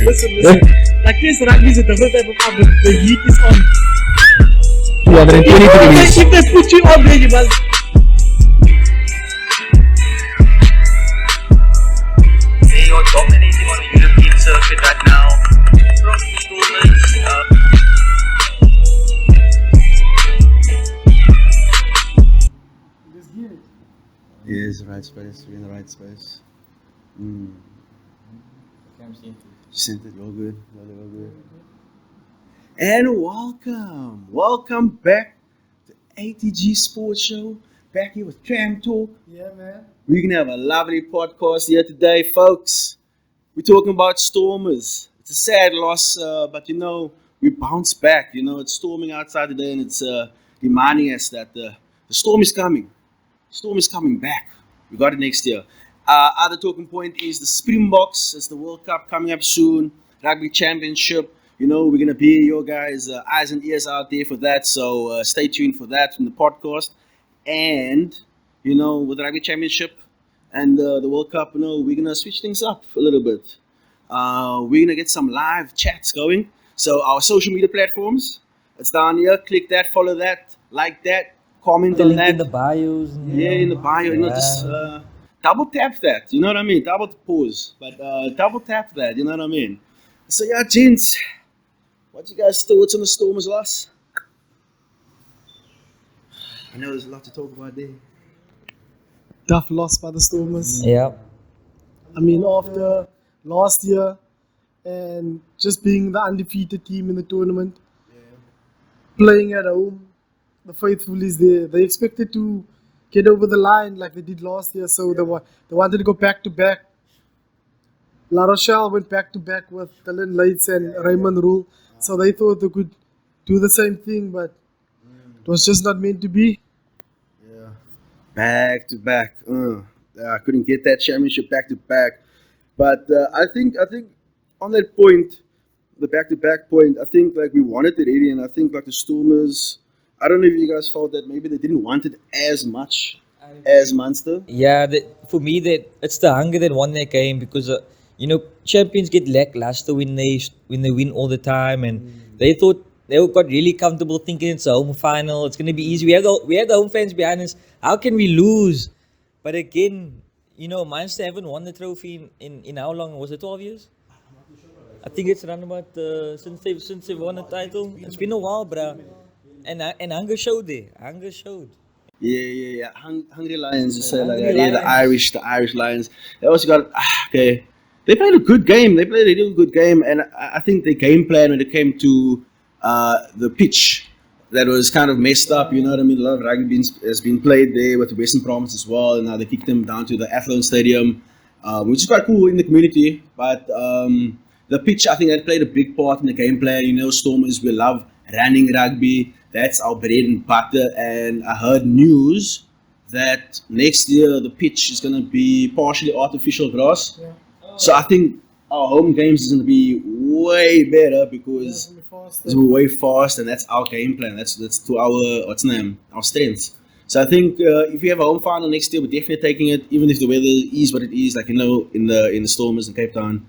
Listen. Like this rugby is a different type of oven. The heat is on. 220 degrees. If they put you on there, you must. They are dominating on the European circuit right now. From Stormers, Yes, right space. We're in the right space. Centered, all good. All good. And welcome back to ATG Sport Show. Back here with Tram Talk. Yeah, man. We're gonna have a lovely podcast here today, folks. We're talking about Stormers. It's a sad loss, but we bounce back. It's storming outside today, and it's reminding us that the storm is coming. Storm is coming back. We got it next year. Other talking point is the Springboks. It's the World Cup coming up soon. Rugby Championship. We're going to be your guys' eyes and ears out there for that. So stay tuned for that from the podcast. And, with the Rugby Championship and the World Cup, we're going to switch things up a little bit. We're going to get some live chats going. So our social media platforms, it's down here. Click that, follow that, like that, comment on that. In the bios. Yeah, in the bio. Just double tap that. You know what I mean? Double pause. But double tap that. You know what I mean? So, yeah, gents. What you guys' thoughts on the Stormers loss? I know there's a lot to talk about there. Tough loss by the Stormers. Yeah. I mean, after last year and just being the undefeated team in the tournament, playing at home, the faithful is there. They expected to get over the line like they did last year, so they wanted to go back to back. La Rochelle went back to back with Dylan Leitz and Raymond Rule, so they thought they could do the same thing, but it was just not meant to be. Yeah, back to back. I couldn't get that championship back to back, but I think on that point, the back to back point, I think like we wanted it really, and I think like the Stormers. I don't know if you guys felt that maybe they didn't want it as much as Munster. Yeah, for me, it's the hunger that won that game because champions get lackluster when they win all the time, and they thought they got really comfortable thinking it's a home final. It's going to be easy. We have the home fans behind us. How can we lose? But again, Munster haven't won the trophy in how long? Was it 12 years? I think it's around about since they've won the title. It's been a while, bro. And hunger showed there. Hunger showed. Yeah. Hungry Lions, you say like that. Yeah, the Irish Lions. They also got okay. They played a good game. They played a really good game, and I think the game plan when it came to the pitch that was kind of messed up. You know what I mean? A lot of rugby has been played there with the Western Province as well, and now they kicked them down to the Athlone Stadium, which is quite cool in the community. But the pitch, I think that played a big part in the game plan. Stormers, we love running rugby. That's our bread and butter. And I heard news that next year the pitch is going to be partially artificial grass. Yeah. So I think our home games is going to be way better because it's going to be way fast, and that's our game plan. That's to our strengths. So I think if we have a home final next year, we're definitely taking it, even if the weather is what it is. Like in the Stormers in Cape Town,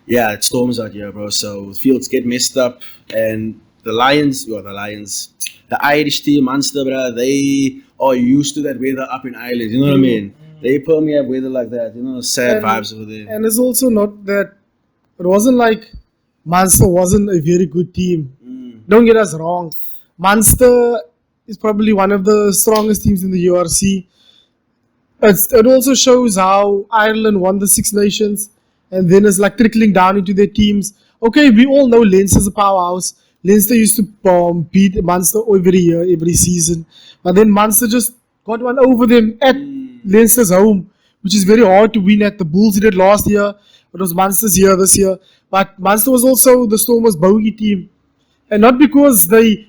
yeah, it's storms out here, bro. So the fields get messed up, and the Irish team, Munster, bro, they are used to that weather up in Ireland. You know what I mean? They permeate weather like that. Sad vibes over there. And it's also not that it wasn't like Munster wasn't a very good team. Don't get us wrong. Munster is probably one of the strongest teams in the URC. It also shows how Ireland won the Six Nations, and then it's like trickling down into their teams. Okay, we all know Leinster's a powerhouse. Leinster used to beat Munster every year, every season. But then Munster just got one over them at Leinster's home, which is very hard to win at. The Bulls did it last year. It was Munster's year this year. But Munster was also the Stormers' bogey team. And not because they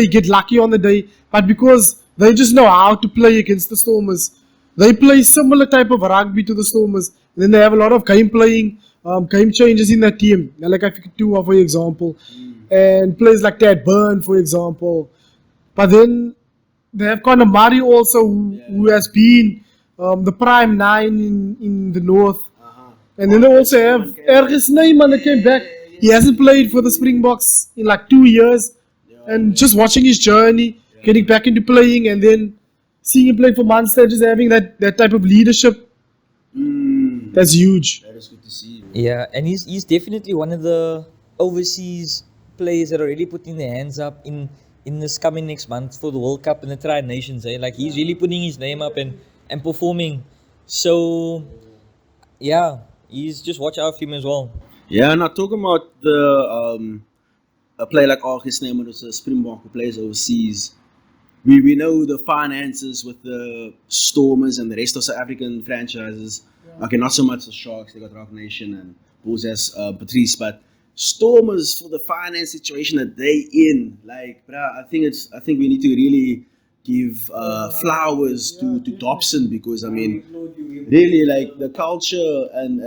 get lucky on the day, but because they just know how to play against the Stormers. They play similar type of rugby to the Stormers. And then they have a lot of game changes in that team. Like I think Tua, for example. And players like Tad Byrne, for example. But then they have Conor Murray also, who has been the prime 9 in the north. And then they also have Ergens Neyman that came back. He hasn't played for the Springboks in like 2 years. And just watching his journey, getting back into playing, and then seeing him play for Munster, just having that type of leadership, that's huge. That is good to see. Yeah, and he's definitely one of the overseas players that are really putting their hands up in this coming next month for the World Cup and the Tri Nations. Like he's really putting his name up and performing. So yeah, he's just watch out for him as well. Yeah, now talking about the a player like Argus Neyman, who's a Springbok who plays overseas. We know the finances with the Stormers and the rest of South African franchises. Okay, not so much the Sharks, they got Rock Nation and Bulls as Patrice, but Stormers, for the finance situation that they in, like, bruh, I think we need to really give flowers to Dobson, because I mean, really, like, the culture and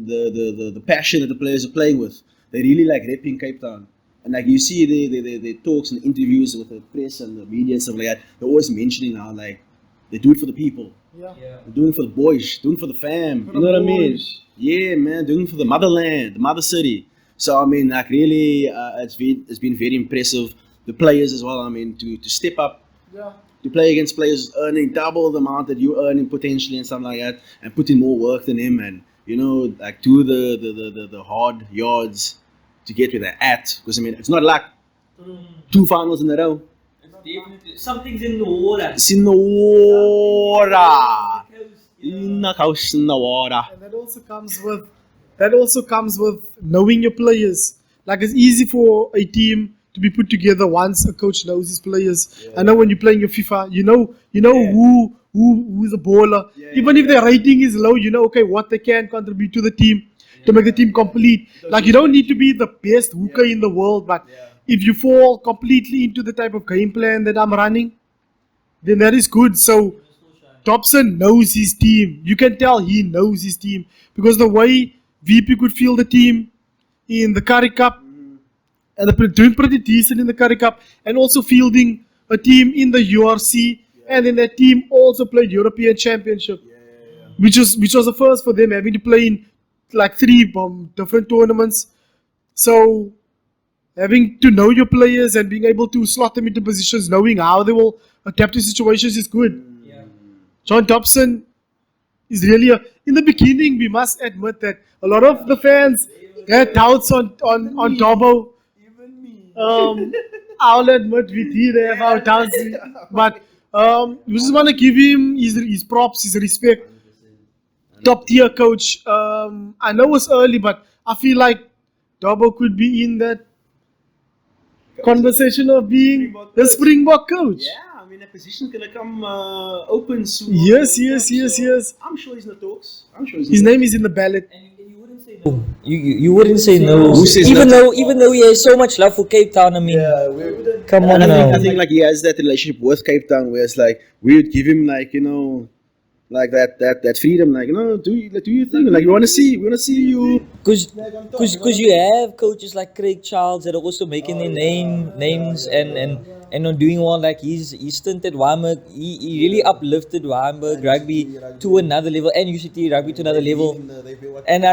the passion that the players are playing with, they really like repping Cape Town. And like you see the talks and interviews with the press and the media and stuff like that, they're always mentioning how like they do it for the people. Yeah. They're doing it for the boys, doing it for the fam. You know what I mean? Yeah, man, doing it for the motherland, the mother city. So I mean, like, really, it's been very impressive. The players as well. I mean, to step up, to play against players earning double the amount that you're earning potentially and something like that, and put in more work than him, and you know, like, do the hard yards to get where they're at. Because I mean, it's not like 2 finals in a row. Something's in the water. It's in the water. In the house, in the water. And that also comes with knowing your players. Like, it's easy for a team to be put together once a coach knows his players. I know when you're playing your FIFA, you know who's a baller. Even if their rating is low, you know, okay, what they can contribute to the team to make the team complete. Like, you don't need to be the best hooker in the world, but if you fall completely into the type of game plan that I'm running, then that is good. So Dobson knows his team. You can tell he knows his team, because the way VP could field the team in the Currie Cup, and they're doing pretty decent in the Currie Cup, and also fielding a team in the URC, and then that team also played European Championship, which was the first for them, having to play in like 3 different tournaments. So having to know your players and being able to slot them into positions, knowing how they will adapt to situations, is good. John Dobson is really in the beginning, we must admit that a lot of the fans had doubts on Dobbo. I'll admit we did have our doubts, but we just want to give him his props, his respect. Top tier coach. I know it's early, but I feel like Dobbo could be in that conversation of being the Springbok coach. Yeah, I mean, that position's gonna come open soon. Yes. I'm sure he's in the talks. His name is in the ballot. You wouldn't say no. Who says even no? though he has so much love for Cape Town. I mean, come on now. I think like he has that relationship with Cape Town, where it's like we would give him, like, you know, like that freedom, like, you know, do your thing, like, we want to see you. Because you have coaches like Craig Charles that are also making their names and on doing well. Like his stint at Wynberg, he really uplifted Wynberg rugby to another level, and UCT rugby to another level. And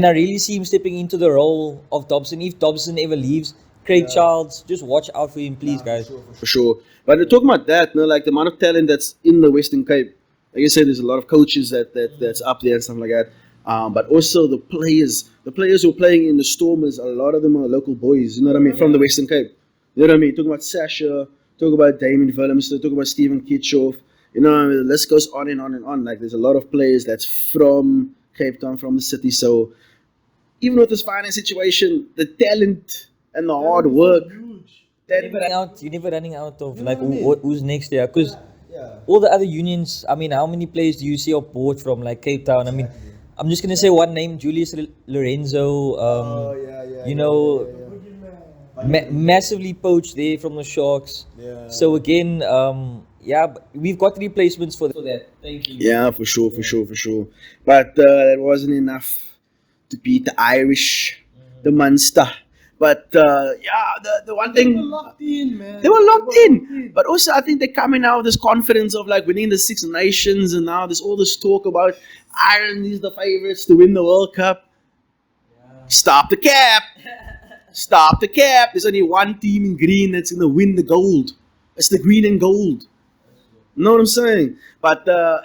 I really see him stepping into the role of Dobson. If Dobson ever leaves, Craig Charles, just watch out for him, please, guys. For sure. But talking about that, you know, like the amount of talent that's in the Western Cape, like I said, there's a lot of coaches that's up there and stuff like that. But also the players who are playing in the Stormers, a lot of them are local boys, you know what I mean, from the Western Cape. You know what I mean? Talking about Sasha, talk about Damien Willemster, talk about Stephen Kitchoff, you know, the list goes on and on and on. Like, there's a lot of players that's from Cape Town, from the city. So even with this finance situation, the talent and the hard work, You're never running out of like who's next there, because all the other unions, I mean, how many players do you see are bought from like Cape Town? I mean, I'm just gonna say one name, Julius Lorenzo. You know, massively poached there from the Sharks. So again, but we've got replacements for that. Thank you. Yeah, for sure. But that wasn't enough to beat the Irish, the Munster. But the one thing, They were locked in, man. They were locked in. But also, I think they're coming out with this confidence of like winning the Six Nations, and now there's all this talk about Ireland is the favourites to win the World Cup. Stop the cap. Stop the cap. There's only one team in green that's going to win the gold. It's the green and gold. Know what I'm saying? But no,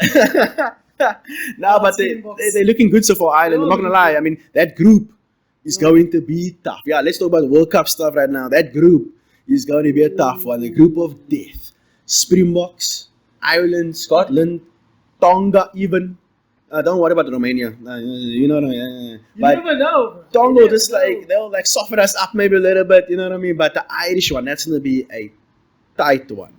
but they're looking good so far, Ireland. I'm not going to lie. I mean, that group is going to be tough. Yeah, let's talk about the World Cup stuff right now. That group is going to be a tough one. The group of death. Springboks, Ireland, Scotland, Tonga even. Don't worry about Romania. You know what I mean? You never know. Tonga You just never know. like, they'll like soften us up maybe a little bit, you know what I mean? But the Irish one, that's going to be a tight one.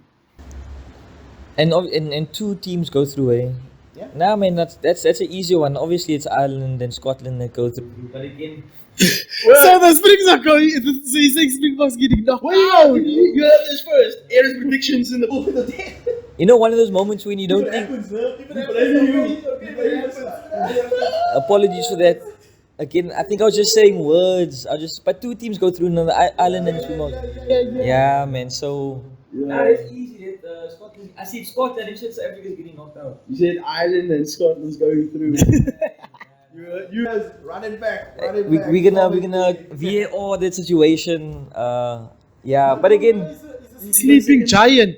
And two teams go through, eh? Yeah. Nah, man, that's an easy one. Obviously, it's Ireland and Scotland that go through. But again, So the Springs are going. So you saying Springboks getting knocked out? You heard this first. Aaron's predictions in the book of the day. you know, one of those moments when you don't think. Apologies for that. Again, I think I was just saying words. But two teams go through another Ireland and Springboks. Yeah, man. So. Nah, it's easy. Scotland. I see Scotland. You said South Africa's getting knocked out. You said Ireland and Scotland's going through. You guys running back. We're gonna VAR that situation. Yeah, but again, Sleeping giant.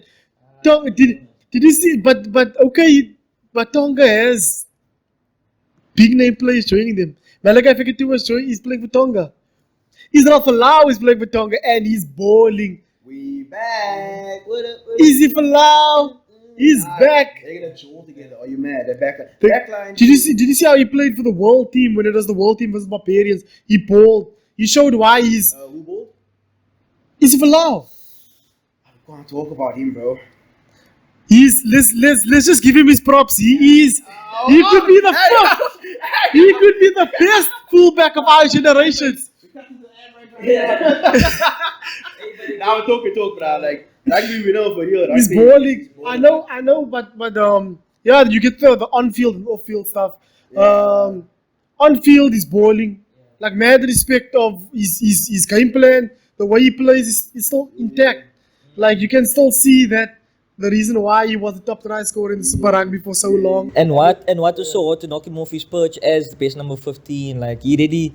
Did you see? But okay. But Tonga has big name players joining them. Malakai Fekete is playing for Tonga. Israel Folau is playing for Tonga and he's bowling. We back. What up? Easy Folau. He's back. They're gonna jaw together. Are you mad? They're back. The- Backline. Did you see how he played for the world team when it was the world team versus Barbarians? He bowled. He showed why he's Who balled? Easy Folau. I can't talk about him, bro. Let's just give him his props. He could be the first. He could be the best fullback of our generations. Now talk, bro. Like rugby, we know for real. He's bowling. I know, but yeah, you get the on-field and off-field stuff. On-field, he's bowling. Like mad respect of his game plan. The way he plays is still intact. Like you can still see that the reason why he was the top try scorer in the Super Rugby for so long. and what was so hard to knock him off his perch as the best number 15. Like he made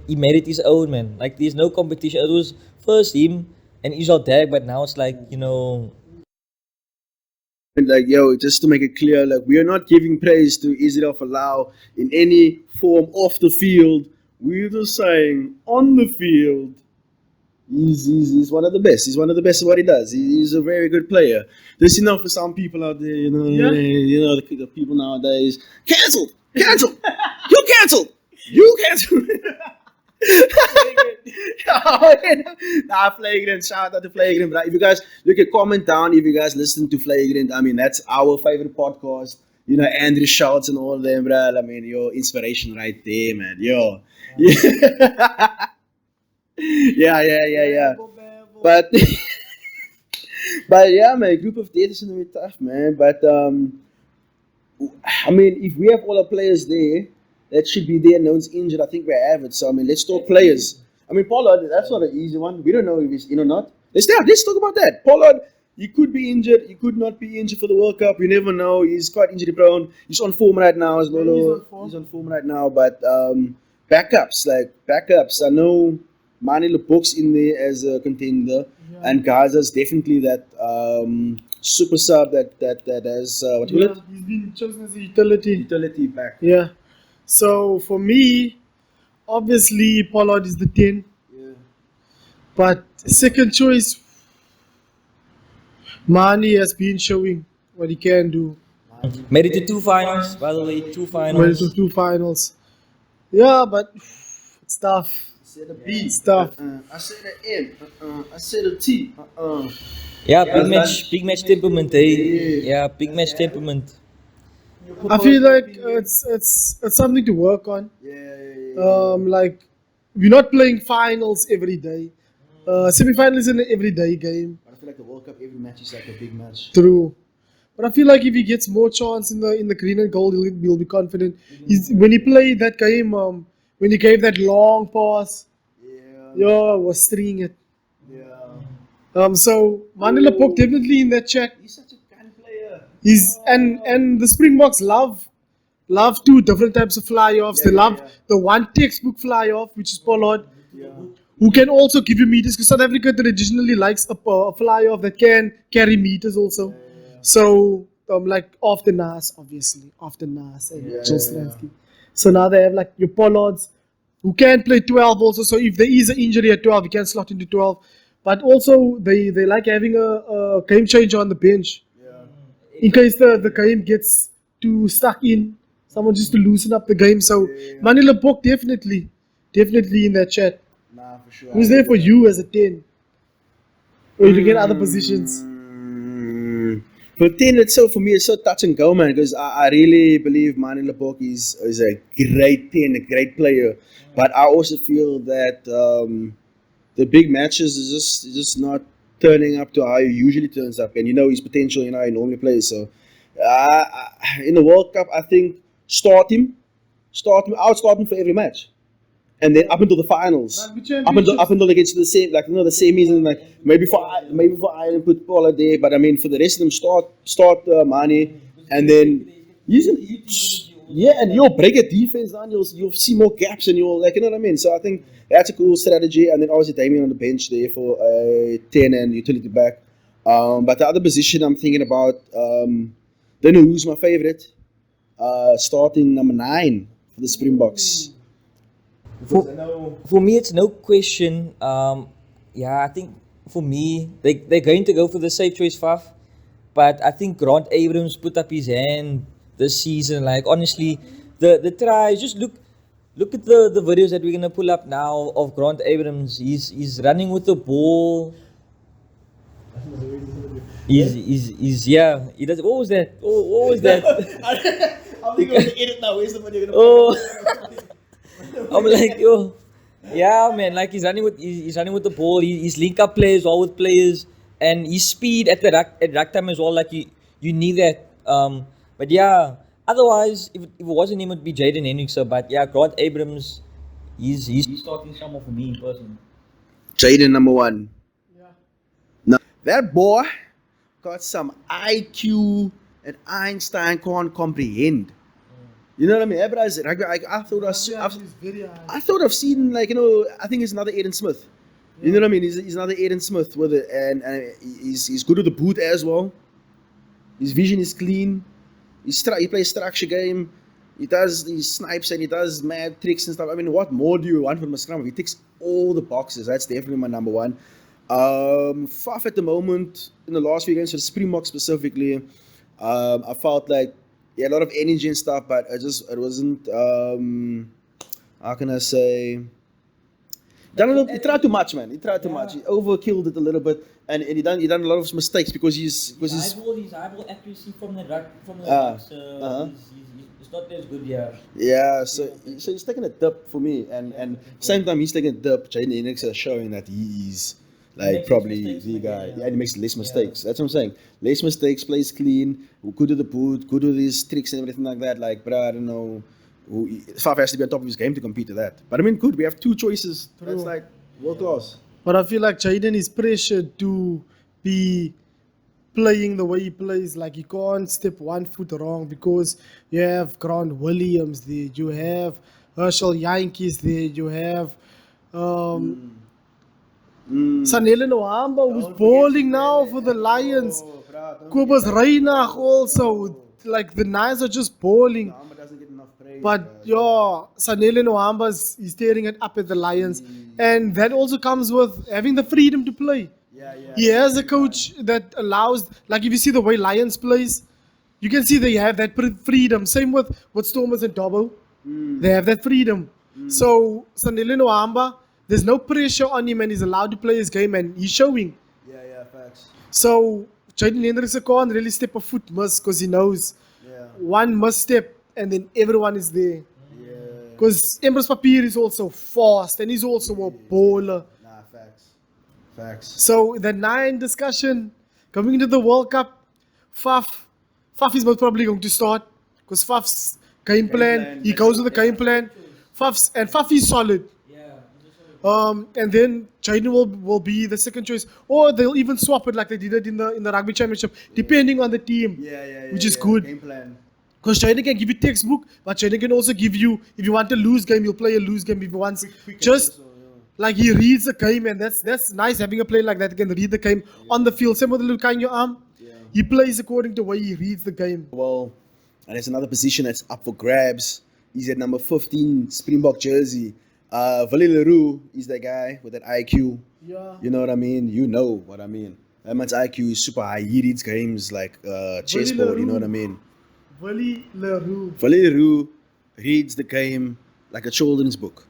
it his own, man. Like there's no competition. It was first him and Israel Dag, but now it's like, you know. Like, yo, just to make it clear, like, we are not giving praise to Israel Folau in any form off the field. We're just saying on the field, he's one of the best. He's one of the best at what he does. He's a very good player. There's enough for some people out there, you know. Yeah. You know, the people nowadays. Cancelled. You cancelled. Nah, Flagrant. Shout out to Flagrant. But if you guys look at comment down, if you guys listen to Flagrant, I mean, that's our favorite podcast. You know, Andrew Schultz and all of them, bro. I mean, your inspiration right there, man. Yo. Yeah. But but yeah, man, group of death is gonna be tough, man. But I mean, if we have all our players there, that should be there. No one's injured. I think we have it. So I mean, let's talk players. I mean, Pollard, that's not an easy one. We don't know if he's in or not. Let's talk about that. Pollard, he could be injured. He could not be injured for the World Cup. You never know. He's quite injury prone. He's on form right now, as Lolo. He's on form right now. But backups. I know Mani Lepoq's in there as a contender, and Gaza's definitely that super sub that has what do you call it? He's been chosen as a utility back. Yeah. So for me, obviously Pollard is the 10. Yeah. But second choice, Mani has been showing what he can do. Made it to 2 finals, by the way, 2 Went finals. to 2 finals. Yeah, but it's tough. I said a B. It's tough. I said an M. I said a T. Yeah, big match temperament, eh? Yeah, big match temperament. I feel like it's something to work on. Like we're not playing finals every day. Semi-final is an everyday game. I feel like the World Cup every match is like a big match. True. But I feel like if he gets more chance in the green and gold, he'll be confident. When he played that game, when he gave that long pass, was stringing it. So Mani Lepoq definitely in that chat. He's such a gun player. And the Springboks love love two different types of fly-offs. Yeah, They yeah, love yeah. the one textbook fly-off, which is Pollard, who can also give you meters. Because South Africa traditionally likes a fly-off that can carry meters also. So, like off the Nas, obviously, off the Nas and Joel Stransky. So now they have like your Pollards who can play 12 also. So if there is an injury at 12, he can slot into 12. But also they like having a game changer on the bench in case the game gets too stuck in. Someone just to loosen up the game. So Manila Bok definitely in that chat. Nah, for sure. Who's there for you as a 10? Or you get other positions? But then for me, it's so touch and go, man, because I really believe Mani Lebok is a great 10, a great player. But I also feel that the big matches is just not turning up to how he usually turns up. And you know his potential, you know, how he normally plays. So in the World Cup, I think start him, outstart him for every match. And then up until the finals, up until they get to the same, like the semis, and like maybe for Ireland put Pollard there, but I mean for the rest of them start Mane, and then and you'll break a defense down, you'll see more gaps, and you'll like, you know what I mean. So I think that's a cool strategy, and then obviously Damien on the bench there for a 10 and utility back. But the other position I'm thinking about, don't know who's my favorite, starting number 9 for the Springboks. For me, it's no question. I think for me, they're going to go for the safe choice, Faf. But I think Grant Abrams put up his hand this season. Like, honestly, the tries, just look at the videos that we're going to pull up now of Grant Abrams. He's running with the ball. He's he does. What was that? What was that? I'm thinking of the edit now. Where's the video gonna I'm like, yo, yeah, man. Like he's running with the ball. He's link up players all with players, and his speed at rack time as well. Like you need that. But yeah, otherwise, if it wasn't him, it'd be Jaden Hendrickson. But yeah, Grant Abrams, he's starting somewhere for me in person. Jaden number 1. Yeah. No, that boy got some IQ and Einstein can't comprehend. You know what I mean? I thought I've seen, like, you know, I think he's another Aiden Smith. You know what I mean? He's another Aiden Smith with it, and he's good with the boot as well. His vision is clean. He plays structure game. He snipes and he does mad tricks and stuff. I mean, what more do you want from a scrum? He ticks all the boxes. That's definitely my number 1. Faf at the moment in the last few games for the Springboks specifically, I felt like he had a lot of energy and stuff, but it wasn't. How can I say? He tried too much, man. He tried too much. He overkilled it a little bit, and he done a lot of mistakes because his eyeball accuracy from the rack it's not as good. Yeah, so he's taking a dip for me, and same time he's taking a dip. Jaden Hendrickson is showing that he is like probably the guy. Yeah, and he makes less mistakes. That's what I'm saying. Less mistakes, plays clean, good with the boot, good with his tricks and everything like that. Like, but I don't know. Faf has to be on top of his game to compete to that. But I mean, good. We have 2 choices. That's like world class. But I feel like Jaden is pressured to be playing the way he plays. Like, he can't step 1 foot wrong because you have Grant Williams there, you have Herschel Yankees there, you have Sanele Nohamba, who's bowling now for the Lions. Kobus Reinach also. Like, the Nines are just bowling. But Sanele Nohamba is staring up at the Lions. And that also comes with having the freedom to play. He has a coach that allows, like, if you see the way Lions plays, you can see they have that freedom. Same with Stormers and Dobbo. They have that freedom. So Sanele Nohamba, there's no pressure on him and he's allowed to play his game and he's showing. Yeah, facts. So Jaden Hendrickson can't really step a foot miss because he knows one misstep and then everyone is there. Because Emrys Papier is also fast and he's also a bowler. Facts. So the 9 discussion coming into the World Cup, Faf is most probably going to start because Faf's game plan, he goes with the game plan. Faf is solid. And then Jaden will be the second choice, or they'll even swap it like they did it in the rugby championship, depending on the team, which is good. Game plan. Because China can give you textbook, but China can also give you, if you want a loose game, you'll play a loose game. If you want just like he reads the game, and that's nice having a player like that who can read the game on the field. Same with the little guy in your arm. He plays according to the way he reads the game. Well, and there's another position that's up for grabs. He's at number 15, Springbok jersey. Vali Leroux is that guy with that IQ. Yeah. You know what I mean? You know what I mean. That man's IQ is super high. He reads games like chessboard. You know what I mean? Vali Leroux. Vali Leroux reads the game like a children's book.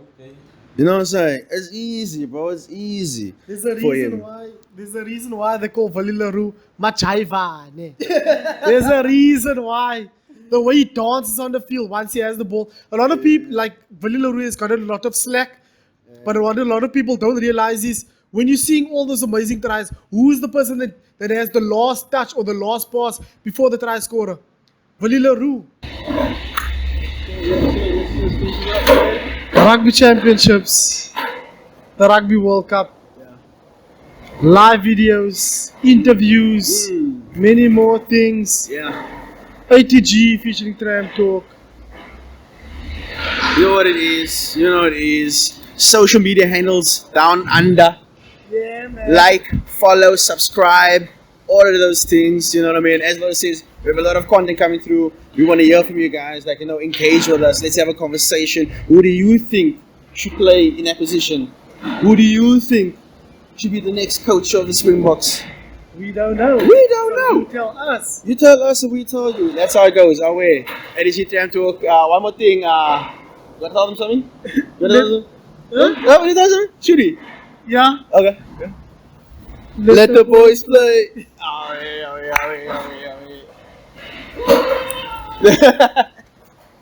Okay. You know what I'm saying? It's easy, bro. It's easy There's a for reason him. why. There's a reason why they call Vali Leroux Machaiva. Ne? There's a reason why. The way he dances on the field once he has the ball. A lot of people, like Vali Leroux, has got a lot of slack. But what a lot of people don't realize is when you're seeing all those amazing tries, who's the person that has the last touch or the last pass before the try scorer? Vali Leroux. Rugby Championships, the Rugby World Cup, live videos, interviews, many more things. Yeah. ATG featuring Tram Talk. You know what it is? You know what it is? Social media handles down under. Yeah, man. Like, follow, subscribe, all of those things. You know what I mean? As Lo says, we have a lot of content coming through. We want to hear from you guys. Like, engage with us. Let's have a conversation. Who do you think should play in that position? Who do you think should be the next coach of the Springboks? We don't know. We don't know. You tell us. You tell us and we tell you. That's how it goes. Our way. ATG Tram Talk. One more thing. You want to tell them something? You want to tell them? No, you tell them? Should he? Yeah. Okay. Let the boys play. Oh, yeah.